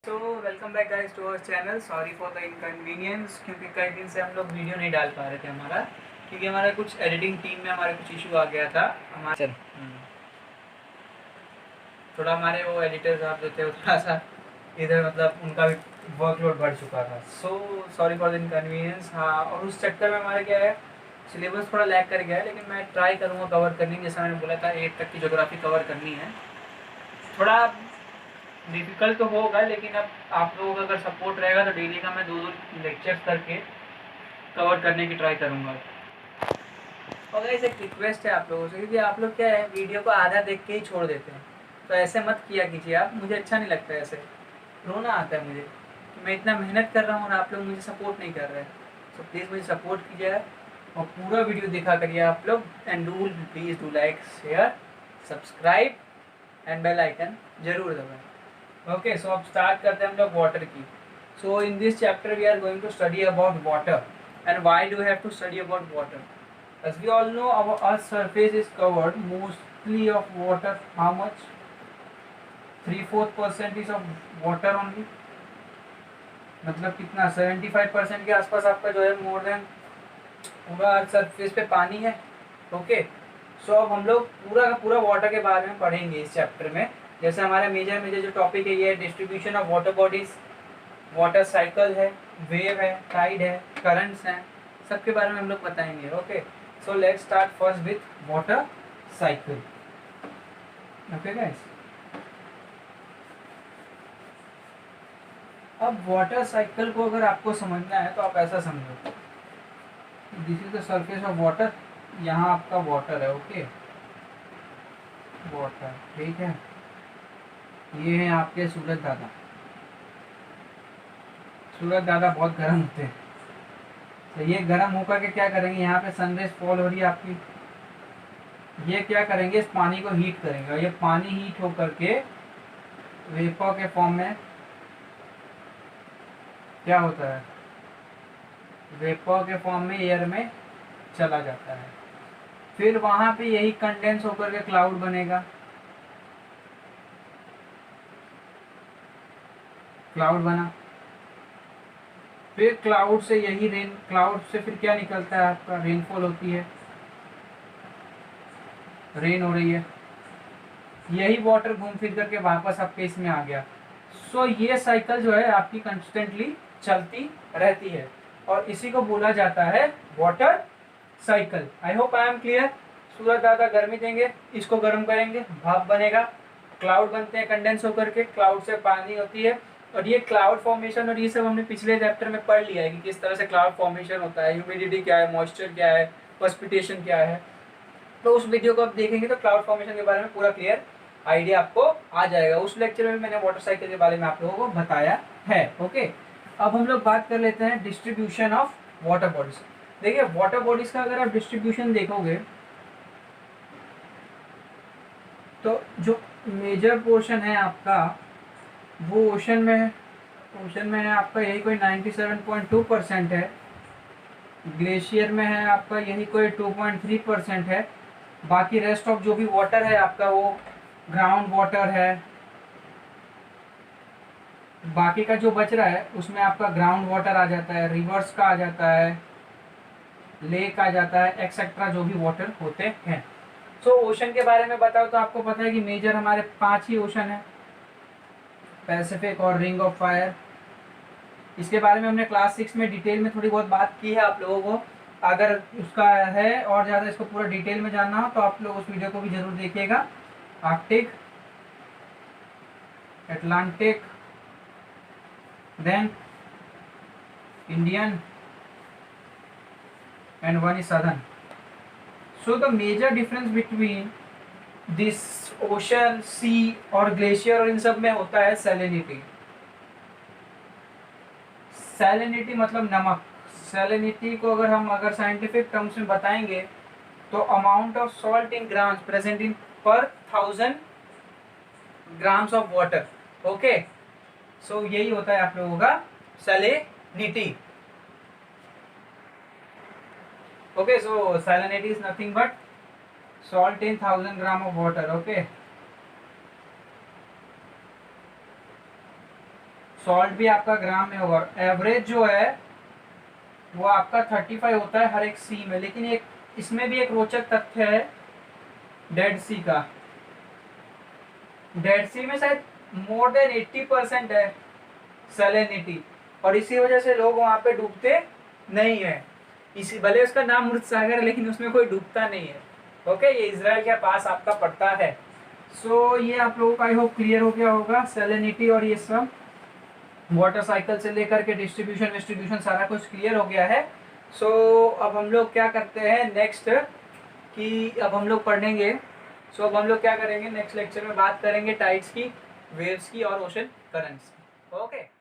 तो welcome back guys to our channel. Sorry for the inconvenience, क्योंकि कई दिन से हम लोग वीडियो नहीं डाल पा रहे थे हमारा, क्योंकि हमारा कुछ एडिटिंग टीम में हमारे कुछ इशू आ गया था हमारे थोड़ा हमारे वो एडिटर साहब जो थे वो थोड़ा सा इधर मतलब उनका भी वर्कलोड बढ़ चुका था। So sorry for the inconvenience. हाँ, और उस चक्कर में हमारा क्या है, सिलेबस थोड़ा लैग कर गया है, लेकिन मैं ट्राई करूँगा कवर करने की। जैसा मैंने बोला था 8 तक की ज्योग्राफी कवर करनी है। थोड़ा डिफ़िकल्ट तो होगा, लेकिन अब आप लोगों का अगर सपोर्ट रहेगा तो डेली का मैं 2-2 लेक्चर्स करके कवर करने की ट्राई करूँगा। और गाइस एक रिक्वेस्ट है आप लोगों से, क्योंकि आप लोग क्या है वीडियो को आधा देख के ही छोड़ देते हैं, तो ऐसे मत किया कीजिए आप। मुझे अच्छा नहीं लगता है, ऐसे रोना आता है मुझे कि मैं इतना मेहनत कर रहा हूँ और आप लोग मुझे सपोर्ट नहीं कर रहे हैं। तो प्लीज़ मुझे सपोर्ट कीजिए और पूरा वीडियो देखा करिए आप लोग। And please do like, share, subscribe and bell icon जरूर दबाएं। Okay, so अब स्टार्ट करते हैं हम लोग वाटर की। So in this chapter we are going to study about water. And why do we have to study about water? As we all know, our Earth's surface is covered mostly of water. How much? 3/4% is of water only. मतलब कितना 75% के आसपास आपका जो है more than पूरा earth surface पे पानी है। ओके, सो अब हम लोग पूरा का पूरा वाटर के बारे में पढ़ेंगे इस चैप्टर में। जैसे हमारा मेजर मेजर जो टॉपिक है ये है distribution of water bodies, water cycle है, वेव है, टाइड है, करंट्स हैं, सबके बारे में हम लोग बताएंगे। Okay, so let's start first with water cycle. Okay guys, अब वाटर साइकिल को अगर आपको समझना है तो आप ऐसा समझो, this is the surface of water. यहाँ आपका वाटर है। ओके, वाटर, ठीक है। ये हैं आपके सूरज दादा। सूरज दादा बहुत गर्म होते हैं, तो ये गर्म होकर के क्या करेंगे, यहाँ पे सनरेज फॉल हो रही है आपकी, ये क्या करेंगे, इस पानी को हीट करेंगे और ये पानी हीट होकर के वेपर के फॉर्म में क्या होता है, वेपर के फॉर्म में एयर में चला जाता है। फिर वहां पे यही कंडेंस होकर के क्लाउड बनेगा। क्लाउड बना, फिर क्लाउड से यही रेन, क्लाउड से फिर क्या निकलता है आपका, रेनफॉल होती है, रेन हो रही है। यही वाटर घूम फिर करके वापस आपके इसमें आ गया। सो ये साइकिल जो है आपकी कंस्टेंटली चलती रहती है और इसी को बोला जाता है water cycle. I hope I am clear. सूरज दादा गर्मी देंगे, इसको गर्म करेंगे, भाप बनेगा, क्लाउड बनते हैं कंडेंस होकर के, क्लाउड से पानी होती है। और ये क्लाउड फॉर्मेशन और ये सब हमने पिछले चैप्टर में पढ़ लिया है कि किस तरह से क्लाउड फॉर्मेशन होता है, ह्यूमिडिटी क्या है, मॉइस्चर क्या है, प्रेसिपिटेशन क्या है। तो उस वीडियो को आप देखेंगे तो क्लाउड फॉर्मेशन के बारे में पूरा क्लियर आइडिया आपको आ जाएगा। उस लेक्चर में मैंने वाटर साइकिल के बारे में आप लोगों को बताया है। ओके, अब हम लोग बात कर लेते हैं डिस्ट्रीब्यूशन ऑफ वाटर बॉडीज। देखिए वाटर बॉडीज का अगर आप डिस्ट्रीब्यूशन देखोगे तो जो मेजर पोर्शन है आपका वो ओशन में है। ओशन में है आपका यही कोई 97.2% है। ग्लेशियर में है आपका यही कोई 2.3% है। बाकी रेस्ट ऑफ जो भी वाटर है आपका वो ग्राउंड वाटर है। बाकी का जो बच रहा है उसमें आपका ग्राउंड वाटर आ जाता है, रिवर्स का आ जाता है, लेक आ जाता है, एक्सेट्रा जो भी वाटर होते हैं। सो ओशन के बारे में बताओ तो आपको पता है कि मेजर हमारे 5 ही ओशन है, पैसिफिक और रिंग ऑफ फायर। इसके बारे में हमने क्लास 6 में डिटेल में थोड़ी बहुत बात की है आप लोगों को। अगर उसका है और ज़्यादा इसको पूरा डिटेल में जानना हो तो आप लोग उस वीडियो को भी जरूर देखिएगा। Arctic, Atlantic, then Indian and one is southern. So the major difference between this ocean, sea और ग्लेशियर और इन सब में होता है सैलिनिटी। सैलिनिटी मतलब नमक। सैलिनिटी को अगर साइंटिफिक टर्म्स में बताएंगे तो amount of salt in grams present in पर 1000 ग्राम्स ऑफ वाटर। ओके, सो यही होता है आप लोगों का salinity. Okay, so salinity is nothing but salt in 1000 gram of water. Okay, salt भी आपका ग्राम में होगा। एवरेज जो है वो आपका 35 होता है हर एक सी में। लेकिन एक इसमें भी एक रोचक तथ्य है डेड सी का। डेड सी में शायद मोर देन 80% है सैलिनिटी, और इसी वजह से लोग वहां पे डूबते नहीं है। इसी भले उसका नाम मृत सागर है लेकिन उसमें कोई डूबता नहीं है। ओके, ये इजराइल के पास आपका पड़ता है। सो ये आप लोगों का आई होप क्लियर हो गया होगा, सैलिनिटी और ये सब वाटर साइकिल से लेकर के डिस्ट्रीब्यूशन डिस्ट्रीब्यूशन सारा कुछ क्लियर हो गया है। सो अब हम लोग क्या करते हैं नेक्स्ट, कि अब हम लोग पढ़ेंगे। अब हम लोग क्या करेंगे नेक्स्ट लेक्चर में बात करेंगे टाइड्स की, वेव्स की और ओशन करंट्स की। ओके।